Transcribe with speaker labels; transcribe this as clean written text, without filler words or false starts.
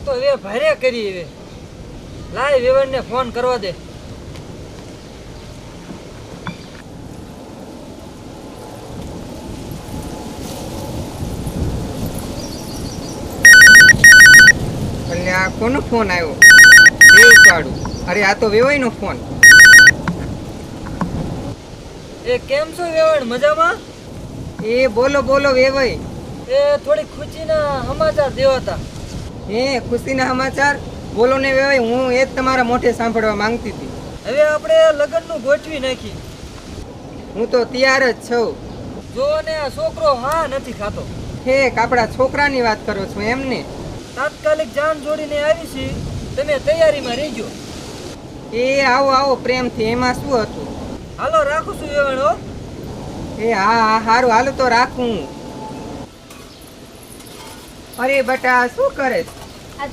Speaker 1: તો હવે ભારે કરી હવે લાય વેવણને ફોન કરવા દે.
Speaker 2: એટલે આ કોનો ફોન આવ્યો? દેવ કાઢું. અરે આ તો વેવાઈનો ફોન.
Speaker 1: એ કેમ છો વેવણ, મજામાં?
Speaker 2: એ બોલો બોલો વેવાઈ.
Speaker 1: એ થોડી ખુશીના સમાચાર દેવા હતા.
Speaker 2: ખુશીના સમાચાર બોલો ને વેવાઈ, હું એ જ તમારા મોઢે સાંભળવા માંગતી હતી.
Speaker 1: હવે આપણે લગ્નનું ગોઠવી નાખી.
Speaker 2: હું તો તૈયાર જ છું.
Speaker 1: જો ને આ છોકરો હા નથી ખાતો.
Speaker 2: આપણા છોકરાની વાત કરો છો એમને?
Speaker 1: તાત્કાલિક જાન જોડીને આવી છે, તમે તૈયારીમાં રહેજો.
Speaker 2: આવો આવો પ્રેમથી, એમાં શું હતું?
Speaker 1: હાલો રાખું છું વેવણ હો.
Speaker 2: હા સારું, હાલો તો રાખું. અરે બટા શું કરે છે?